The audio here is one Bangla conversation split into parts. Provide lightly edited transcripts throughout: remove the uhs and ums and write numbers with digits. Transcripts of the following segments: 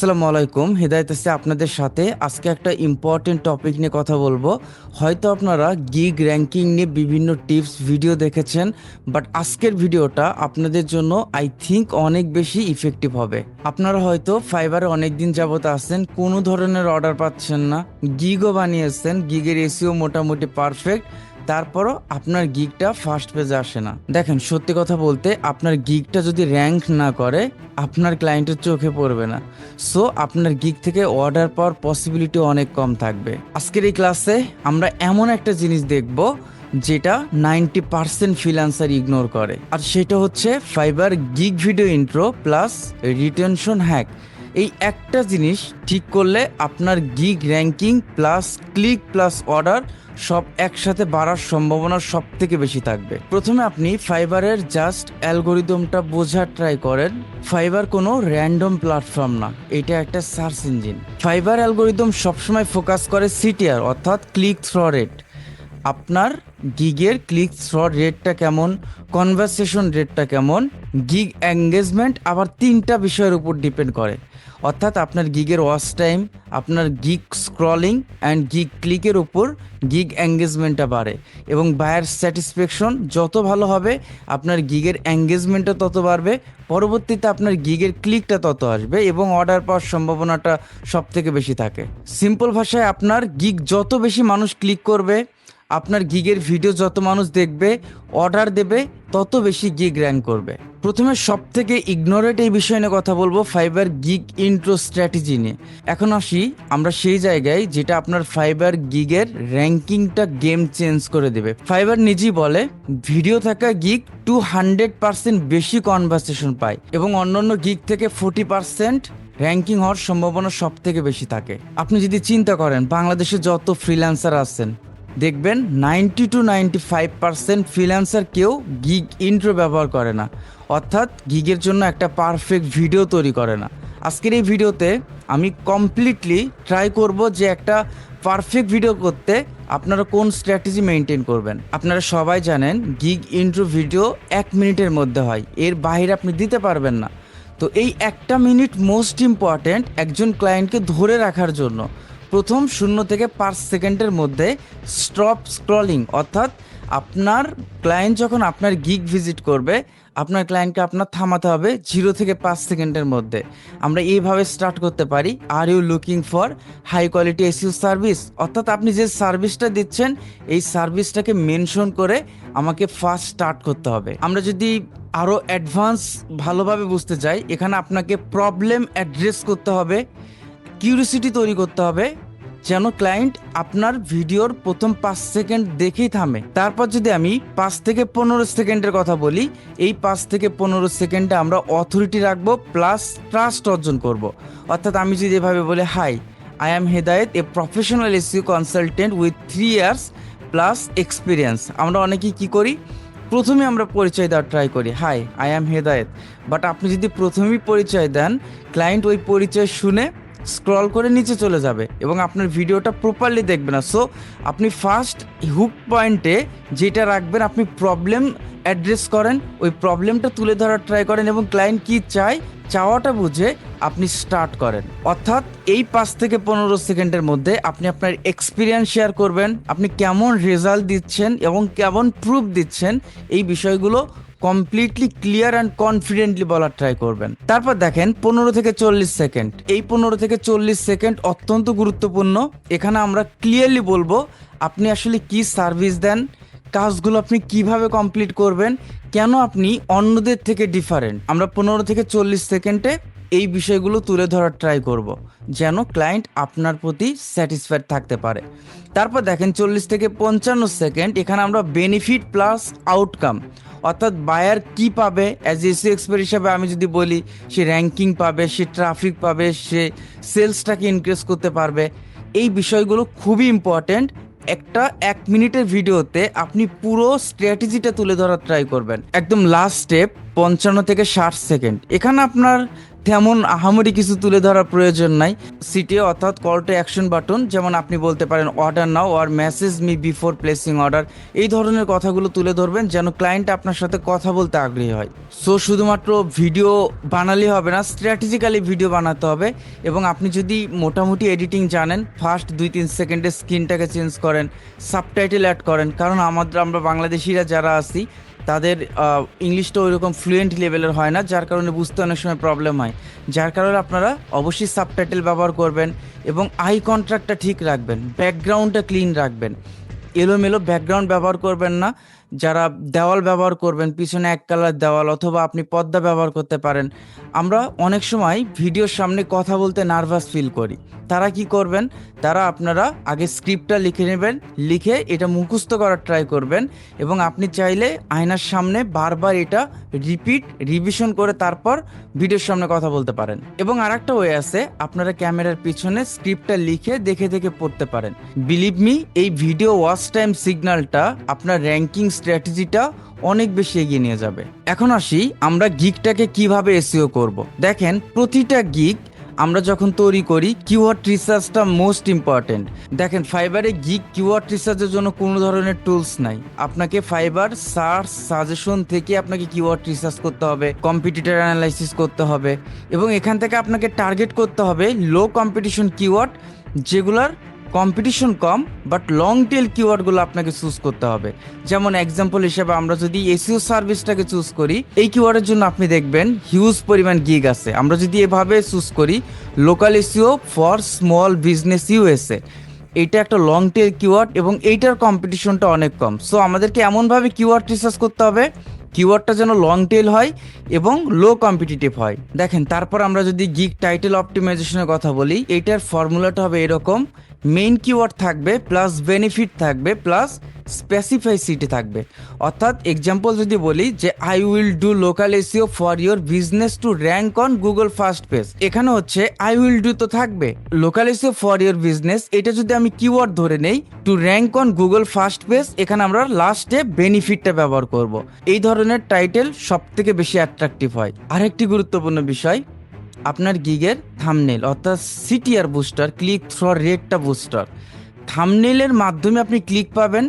আসসালামু আলাইকুম, হৃদায়ত আছে আপনাদের সাথে। আজকে একটা ইম্পর্টেন্ট টপিক নিয়ে কথা বলবো। হয়তো আপনারা গিগ র্যাঙ্কিং নিয়ে বিভিন্ন টিপস ভিডিও দেখেছেন, বাট আজকের ভিডিওটা আপনাদের জন্য আই থিঙ্ক অনেক বেশি ইফেক্টিভ হবে। আপনারা হয়তো ফাইবারে অনেক দিন যাবত আছেন, কোনো ধরনের অর্ডার পাচ্ছেন না, গিগও বানিয়েছেন, গিগের এসিও মোটামুটি পারফেক্ট, তারপরও আপনার গিগটা ফার্স্ট পেজে আসে না। দেখেন, সত্যি কথা বলতে আপনার গিগটা যদি র্যাঙ্ক না করে আপনার ক্লায়েন্টের চোখে পড়বে না। সো আপনার গিগ থেকে অর্ডার পাওয়ার পসিবিলিটি অনেক কম থাকবে। আজকের এই ক্লাসে আমরা এমন একটা জিনিস দেখব যেটা 90% ফ্রিল্যান্সার ইগনোর করে, আর সেটা হচ্ছে fibre gig video intro plus retention hack. এই একটা জিনিস ঠিক করলে আপনার gig ranking plus click plus order সব একসাথে বাড়ার সম্ভাবনা সব থেকে বেশি থাকবে। প্রথমে আপনি ফাইবারের জাস্ট অ্যালগোরিদমটা বোঝার ট্রাই করেন। ফাইবার কোনো র্যান্ডম প্ল্যাটফর্ম না, এটা একটা সার্চ ইঞ্জিন। ফাইবার অ্যালগোরিদম সবসময় ফোকাস করে সিটিআর অর্থাৎ ক্লিক থ্রু রেট। আপনার গিগের ক্লিক থ্রু রেটটা কেমন, কনভারসেশন রেটটা কেমন, গিগ এঙ্গেজমেন্ট আবার তিনটা বিষয়ের উপর ডিপেন্ড করে। অর্থাৎ আপনার গিগের ওয়াচ টাইম, আপনার গিগ স্ক্রলিং অ্যান্ড গিগ ক্লিকের উপর গিগ এঙ্গেজমেন্টটা বাড়ে। এবং বায়ার স্যাটিসফ্যাকশন যত ভালো হবে আপনার গিগের এঙ্গেজমেন্টটা তত বাড়বে, পরবর্তীতে আপনার গিগের ক্লিকটা তত আসবে এবং অর্ডার পাওয়ার সম্ভাবনাটা সব থেকে বেশি থাকে। সিম্পল ভাষায় আপনার গিগ যত বেশি মানুষ ক্লিক করবে, আপনার গিগের ভিডিও যত মানুষ দেখবে, অর্ডার দেবে, তত বেশি গিগ র্যাঙ্ক করবে। প্রথমে সব থেকে ইগনোরেট এই বিষয় নিয়ে কথা বলবো, ফাইবার গিগ ইন্ট্রো স্ট্র্যাটেজি নিয়ে। এখন আসি আমরা সেই জায়গায় যেটা আপনার ফাইবার গিগের র্যাঙ্কিংটা গেম চেঞ্জ করে দেবে। ফাইবার নিজেই বলে ভিডিও থাকা গিগ 200% বেশি কনভারসেশন পায় এবং অন্যান্য গিগ থেকে 40% র্যাঙ্কিং হওয়ার সম্ভাবনা সব থেকে বেশি থাকে। আপনি যদি চিন্তা করেন বাংলাদেশে যত ফ্রিল্যান্সার আছেন, দেখবেন 90-95% ফ্রিল্যান্সার কেউ গিগ ইন্ট্রো ব্যবহার করে না, অর্থাৎ গিগের জন্য একটা পারফেক্ট ভিডিও তৈরি করে না। আজকের এই ভিডিওতে আমি কমপ্লিটলি ট্রাই করব যে একটা পারফেক্ট ভিডিও করতে আপনারা কোন স্ট্র্যাটেজি মেনটেন করবেন। আপনারা সবাই জানেন গিগ ইন্ট্রো ভিডিও 1 মিনিটের মধ্যে হয়, এর বাইরে আপনি দিতে পারবেন না। তো এই 1 মিনিট মোস্ট ইম্পর্ট্যান্ট একজন ক্লায়েন্টকে ধরে রাখার জন্য। প্রথম 0 থেকে 5 সেকেন্ডের মধ্যে স্টপ স্ক্রলিং, অর্থাৎ আপনার ক্লায়েন্ট যখন আপনার গিগ ভিজিট করবে আপনার ক্লায়েন্টকে আপনার থামাতে হবে 0 থেকে 5 সেকেন্ডের মধ্যে। আমরা এইভাবে স্টার্ট করতে পারি, are you looking for high quality SEO service, অর্থাৎ আপনি যে সার্ভিসটা দিচ্ছেন এই সার্ভিসটাকে মেনশন করে আমাকে ফার্স্ট স্টার্ট করতে হবে। আমরা যদি আরও অ্যাডভান্স ভালোভাবে বুঝতে চাই, এখানে আপনাকে প্রবলেম অ্যাড্রেস করতে হবে, কিউরিসিটি তৈরি করতে হবে যেন ক্লায়েন্ট আপনার ভিডিওর প্রথম 5 সেকেন্ড দেখেই থামে। তারপর যদি আমি 5 থেকে 15 সেকেন্ডের কথা বলি, এই 5 থেকে 15 সেকেন্ডে আমরা অথরিটি রাখবো প্লাস ট্রাস্ট অর্জন করব। অর্থাৎ আমি যদি এভাবে বলি, hi, I am Hedayet, a professional SEO consultant with 3 years plus experience. আমরা অনেকেই কি করি, প্রথমে আমরা পরিচয় দেওয়ার ট্রাই করি, hi, I am Hedayet. But আপনি যদি প্রথমেই পরিচয় দেন, ক্লায়েন্ট ওই পরিচয় শুনে স্ক্রল করে নিচে চলে যাবে এবং আপনার ভিডিওটা প্রপারলি দেখবে না। সো আপনি ফার্স্ট হুক পয়েন্টে যেটা রাখবেন, আপনি প্রবলেম অ্যাড্রেস করেন, ওই প্রবলেমটা তুলে ধরার ট্রাই করেন এবং ক্লায়েন্ট কি চায় চাওয়াটা বুঝে আপনি স্টার্ট করেন। অর্থাৎ এই 5 থেকে 15 সেকেন্ডের মধ্যে আপনি আপনার এক্সপিরিয়েন্স শেয়ার করবেন, আপনি কেমন রেজাল্ট দিচ্ছেন এবং কেমন প্রুফ দিচ্ছেন, এই বিষয়গুলো কমপ্লিটলি ক্লিয়ার অ্যান্ড কনফিডেন্টলি বলার ট্রাই করবেন। তারপর দেখেন 15 থেকে 40 সেকেন্ড, এই 15 থেকে 40 সেকেন্ড অত্যন্ত গুরুত্বপূর্ণ। এখানে আমরা ক্লিয়ারলি বলবো আপনি আসলে কি সার্ভিস দেন, কাজগুলো আপনি কিভাবে কমপ্লিট করবেন, কেন আপনি অন্যদের থেকে ডিফারেন্ট। আমরা 15 থেকে 40 সেকেন্ডে এই বিষয়গুলো তুলে ধরার ট্রাই করব যেন ক্লায়েন্ট আপনার প্রতি স্যাটিসফাইড থাকতে পারে। তারপর দেখেন 40 থেকে 55 সেকেন্ড, এখানে আমরা বেনিফিট প্লাস আউটকাম, অর্থাৎ বায়ার কি পাবে অ্যাজ এসইও এক্সপার্ট হিসাবে আমি যদি বলি, সে র্যাঙ্কিং পাবে, সে ট্রাফিক পাবে, সে সেলসটাকে ইনক্রিজ করতে পারবে। এই বিষয়গুলো খুবই ইম্পর্ট্যান্ট। একটা 1 মিনিটের ভিডিওতে আপনি পুরো স্ট্র্যাটেজিটা তুলে ধরার ট্রাই করবেন। একদম লাস্ট স্টেপ 55 থেকে 60 সেকেন্ড, এখানে আপনার তেমন আহামরি কিছু তুলে ধরার প্রয়োজন নাই। সিটিএ অর্থাৎ কল টু অ্যাকশন বাটন, যেমন আপনি বলতে পারেন অর্ডার নাও আর message me before placing order, এই ধরনের কথাগুলো তুলে ধরবেন যেন ক্লায়েন্ট আপনার সাথে কথা বলতে আগ্রহী হয়। সো শুধুমাত্র ভিডিও বানালেই হবে না, স্ট্র্যাটেজিক্যালি ভিডিও বানাতে হবে। এবং আপনি যদি মোটামুটি এডিটিং জানেন, ফার্স্ট 2-3 সেকেন্ডে স্ক্রিনটাকে চেঞ্জ করেন, সাবটাইটেল অ্যাড করেন, কারণ আমরা বাংলাদেশিরা যারা আছি তাদের ইংলিশটা ওইরকম ফ্লুয়েন্ট লেভেলের হয় না, যার কারণে বুঝতে অনেক সময় প্রবলেম হয়। যার কারণে আপনারা অবশ্যই সাবটাইটেল ব্যবহার করবেন এবং আই কন্ট্রাক্টটা ঠিক রাখবেন, ব্যাকগ্রাউন্ডটা ক্লিন রাখবেন, এলোমেলো ব্যাকগ্রাউন্ড ব্যবহার করবেন না। যারা দেওয়াল ব্যবহার করবেন, পিছনে এক কালার দেওয়াল অথবা আপনি পর্দা ব্যবহার করতে পারেন। আমরা অনেক সময় ভিডিওর সামনে কথা বলতে নার্ভাস ফিল করি, তারা কি করবেন, তারা আপনারা আগে স্ক্রিপ্টটা লিখে নেবেন, লিখে এটা মুখস্থ করার ট্রাই করবেন এবং আপনি চাইলে আয়নার সামনে বারবার এটা রিভিশন করে তারপর ভিডিওর সামনে কথা বলতে পারেন। এবং আরেকটা ওয়ে আছে, আপনারা ক্যামেরার পিছনে স্ক্রিপ্টটা লিখে দেখে দেখে পড়তে পারেন। বিলিভ মি, এই ভিডিও ওয়াচ টাইম সিগন্যালটা আপনার র্যাঙ্কিং স্ট্র্যাটেজিটা অনেক বেশি এগিয়ে নিয়ে যাবে। এখন আসি আমরা গিগটাকে কিভাবে এসইও করব। দেখেন, প্রতিটা গিগ আমরা যখন তৈরি করি, কিওয়ার্ড রিসার্চটা মোস্ট ইম্পর্টেন্ট। দেখেন, ফাইবারে গিগ কিওয়ার্ড রিসার্চের জন্য কোনো ধরনের টুলস নাই। আপনাকে ফাইবার সার্চ সাজেশন থেকে আপনাকে কিওয়ার্ড রিসার্চ করতে হবে, কম্পিটিটর অ্যানালাইসিস করতে হবে এবং এখান থেকে আপনাকে টার্গেট করতে হবে লো কম্পিটিশন কিওয়ার্ড, যেগুলার কম্পিটিশন কম বাট লং টেল কিওয়ার্ডগুলো আপনাকে চুজ করতে হবে। যেমন এক্সাম্পল হিসেবে আমরা যদি এসইও সার্ভিসটাকে চুজ করি, এই কিওয়ার্ডের জন্য আপনি দেখবেন হিউজ পরিমাণ গিগ আছে। আমরা যদি এভাবে চুজ করি local SEO for small business USA, এইটা একটা লং টেল কিওয়ার্ড এবং এইটার কম্পিটিশনটা অনেক কম। সো আমাদেরকে এমনভাবে কিওয়ার্ড রিসার্চ করতে হবে কিওয়ার্ডটা যেন লং টেল হয় এবং লো কম্পিটিটিভ হয়। দেখেন, তারপর আমরা যদি গিগ টাইটেল অপটিমাইজেশনের কথা বলি, এইটার ফর্মুলাটা হবে এরকম: মেইন কিওয়ার্ড থাকবে, প্লাস বেনিফিট থাকবে, প্লাস স্পেসিফাইসিটি থাকবে। অর্থাৎ এক্সাম্পল যদি বলি যে I will do local SEO for your business to rank on Google first page, এখানে হচ্ছে আই উইল ডু তো থাকবে, local SEO for your business এটা যদি আমি কিওয়ার্ড ধরে নেই to rank on Google first page, এখানে আমরা লাস্টে বেনিফিটটা ব্যবহার করব। এই ধরনের টাইটেল সব থেকে বেশি অ্যাট্রাকটিভ হয়। আরেকটি গুরুত্বপূর্ণ বিষয়, আপনার গিগের থাম্বনেল অর্থাৎ সিটিআর বুস্টার, ক্লিক থ্রু রেটটা বুস্টার। থাম্বনেলের মাধ্যমে আপনি ক্লিক পাবেন,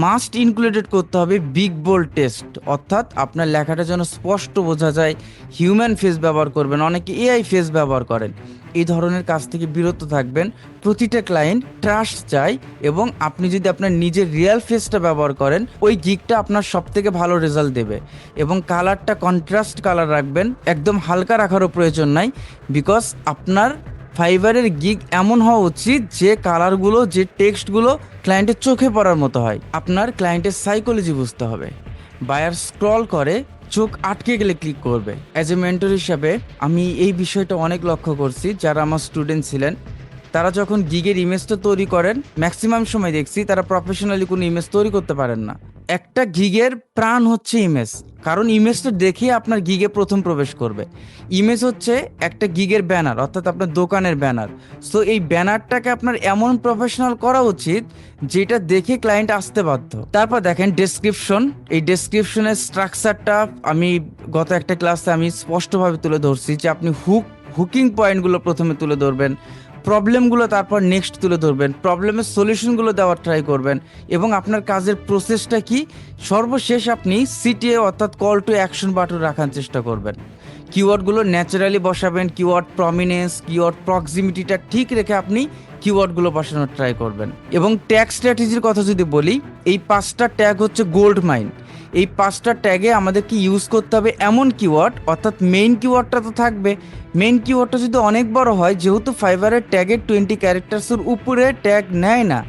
মাস্ট ইনক্লুডেড করতে হবে বিগ বোল্ড টেক্সট, অর্থাৎ আপনার লেখাটা যেন স্পষ্ট বোঝা যায়। হিউম্যান ফেস ব্যবহার করবেন, অনেকে এআই ফেস ব্যবহার করেন। এই ধরনের কাজ থেকে বিরত থাকবেন। প্রতিটা ক্লায়েন্ট ট্রাস্ট চায় এবং আপনি যদি আপনার নিজের রিয়েল ফেসটা ব্যবহার করেন, ওই গিগটা আপনার সব থেকে ভালো রেজাল্ট দেবে। এবং কালারটা কন্ট্রাস্ট কালার রাখবেন, একদম হালকা রাখারও প্রয়োজন নাই, বিকজ আপনার ফাইবারের গিগ এমন হওয়া উচিত যে কালারগুলো, যে টেক্সটগুলো ক্লায়েন্টের চোখে পড়ার মতো হয়। আপনার ক্লায়েন্টের সাইকোলজি বুঝতে হবে। বায়ার স্ক্রল করে চোখ আটকে গেলে ক্লিক করবে। অ্যাজ এ মেন্টর হিসাবে আমি এই বিষয়টা অনেক লক্ষ্য করছি। যারা আমার স্টুডেন্ট ছিলেন তারা যখন গিগের ইমেজটা তৈরি করেন, ম্যাক্সিমাম সময় দেখছি তারা প্রফেশনালি কোনো ইমেজ তৈরি করতে পারেন না। একটা গিগের প্রাণ হচ্ছে ইমেজ, কারণ ইমেজটা দেখে আপনার গিগে প্রথম প্রবেশ করবে। ইমেজ হচ্ছে একটা গিগের ব্যানার, অর্থাৎ আপনার দোকানের ব্যানার। সো এই ব্যানারটাকে আপনার এমন প্রফেশনাল করা উচিত যেটা দেখে ক্লায়েন্ট আসতে বাধ্য। তারপর দেখেন ডেসক্রিপশন, এই ডেসক্রিপশনের স্ট্রাকচারটা আমি গত একটা ক্লাসে আমি স্পষ্টভাবে তুলে ধরছি যে আপনি হুকিং পয়েন্টগুলো প্রথমে তুলে ধরবেন, প্রবলেমগুলো তারপর নেক্সট তুলে ধরবেন, প্রবলেমের সলিউশনগুলো দেওয়ার ট্রাই করবেন এবং আপনার কাজের প্রসেসটা কি, সর্বশেষ আপনি সিটিএ অর্থাৎ কল টু অ্যাকশন বাটন রাখার চেষ্টা করবেন। কিওয়ার্ডগুলো ন্যাচারালি বসাবেন, কিওয়ার্ড প্রমিনেন্স, কিওয়ার্ড প্রক্সিমিটিটা ঠিক রেখে আপনি কিওয়ার্ডগুলো বসানোর ট্রাই করবেন। এবং ট্যাগ স্ট্র্যাটেজির কথা যদি বলি, এই 5টা ট্যাগ হচ্ছে গোল্ড মাইন। এই 5টা ট্যাগে আমাদেরকে ইউজ করতে হবে এমন কিওয়ার্ড, অর্থাৎ মেইন কিওয়ার্ডটা তো থাকবে, মেইন কিওয়ার্ডটা যদি অনেক বড় হয়, যেহেতু ফাইবারের ট্যাগের 20 ক্যারেক্টার্সের উপরে ট্যাগ নেয় না,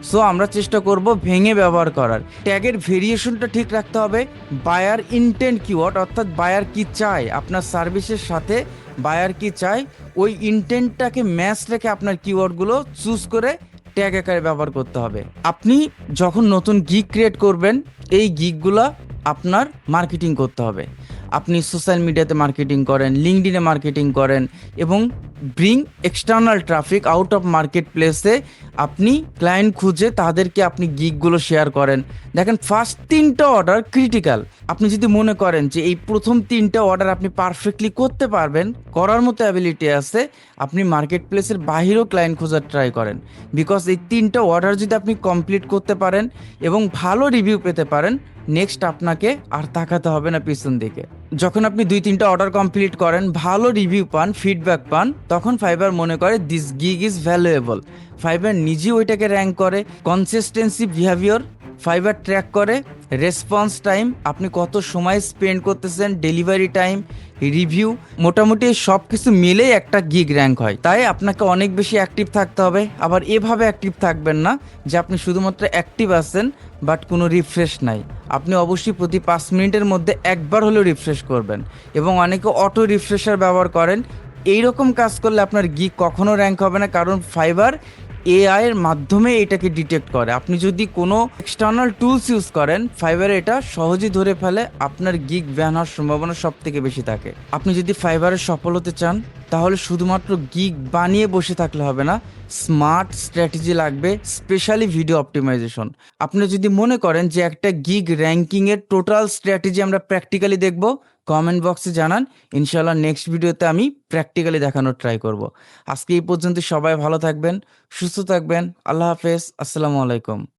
সো আমরা চেষ্টা করব ভেঙে ব্যবহার করার। ট্যাগের ভেরিয়েশনটা ঠিক রাখতে হবে। বায়ার ইনটেন্ট কিওয়ার্ড, অর্থাৎ বায়ার কি চায় আপনার সার্ভিসের সাথে, বায়ার কি চায় ওই ইনটেন্টটাকে ম্যাচ রেখে আপনার কিওয়ার্ডগুলো চুজ করে ট্যাগ আকারে ব্যবহার করতে হবে। আপনি যখন নতুন গিগ ক্রিয়েট করবেন, এই গিগগুলো আপনার মার্কেটিং করতে হবে। আপনি সোশ্যাল মিডিয়াতে মার্কেটিং করেন, লিঙ্কডইনে মার্কেটিং করেন এবং bring external traffic out of market প্লেসে আপনি ক্লায়েন্ট খুঁজে তাদেরকে আপনি গিগগুলো শেয়ার করেন। দেখেন ফার্স্ট 3টা অর্ডার ক্রিটিক্যাল। আপনি যদি মনে করেন যে এই প্রথম 3টা অর্ডার আপনি পারফেক্টলি করতে পারবেন, করার মতো অ্যাবিলিটি আছে, আপনি মার্কেট প্লেসের বাহিরেও ক্লায়েন্ট খোঁজার ট্রাই করেন। বিকজ এই 3টা অর্ডার যদি আপনি কমপ্লিট করতে পারেন এবং ভালো রিভিউ পেতে পারেন, নেক্সট আপনাকে আর তাকাতে হবে না পিছন দিকে। যখন আপনি 2-3টা অর্ডার কমপ্লিট করেন, ভালো রিভিউ পান, ফিডব্যাক পান, তখন ফাইবার মনে করে this gig is valuable. Fibre নিজেই ওইটাকে র্যাঙ্ক করে। কনসিস্টেন্সি বিহেভিয়ার ফাইবার ট্র্যাক করে। রেসপন্স টাইম, আপনি কত সময় স্পেন্ড করতেছেন, ডেলিভারি টাইম, রিভিউ, মোটামুটি সব কিছু মিলেই একটা গিগ র্যাঙ্ক হয়। তাই আপনাকে অনেক বেশি অ্যাক্টিভ থাকতে হবে। আবার এভাবে অ্যাক্টিভ থাকবেন না যে আপনি শুধুমাত্র অ্যাক্টিভ আছেন বাট কোনো রিফ্রেশ নাই। আপনি অবশ্যই প্রতি 5 মিনিটের মধ্যে একবার হলেও রিফ্রেশ করবেন। এবং অনেকে অটো রিফ্রেশার ব্যবহার করেন। এই রকম কাজ করলে আপনার গিগ কখনো র্যাঙ্ক হবে না, কারণ ফাইবার এআই এর মাধ্যমে এটাকে ডিটেক্ট করে। আপনি যদি কোনো এক্সটার্নাল টুলস ইউজ করেন, ফাইবারে এটা সহজেই ধরে ফেলে, আপনার গিগ ব্যান হওয়ার সম্ভাবনা সব থেকে বেশি থাকে। আপনি যদি ফাইবারে সফল হতে চান, তাহলে শুধুমাত্র গিগ বানিয়ে বসে থাকলে হবে না, স্মার্ট স্ট্র্যাটেজি লাগবে, স্পেশালি ভিডিও অপটিমাইজেশন। আপনি যদি মনে করেন যে একটা গিগ র্যাঙ্কিংয়ের টোটাল স্ট্র্যাটেজি আমরা প্র্যাকটিক্যালি দেখব, কমেন্ট বক্সে জানান। ইনশাল্লাহ নেক্সট ভিডিওতে আমি প্র্যাকটিক্যালি দেখানোর ট্রাই করব। আজকে এই পর্যন্ত, সবাই ভালো থাকবেন, সুস্থ থাকবেন। আল্লাহ হাফেজ, আসসালামু আলাইকুম।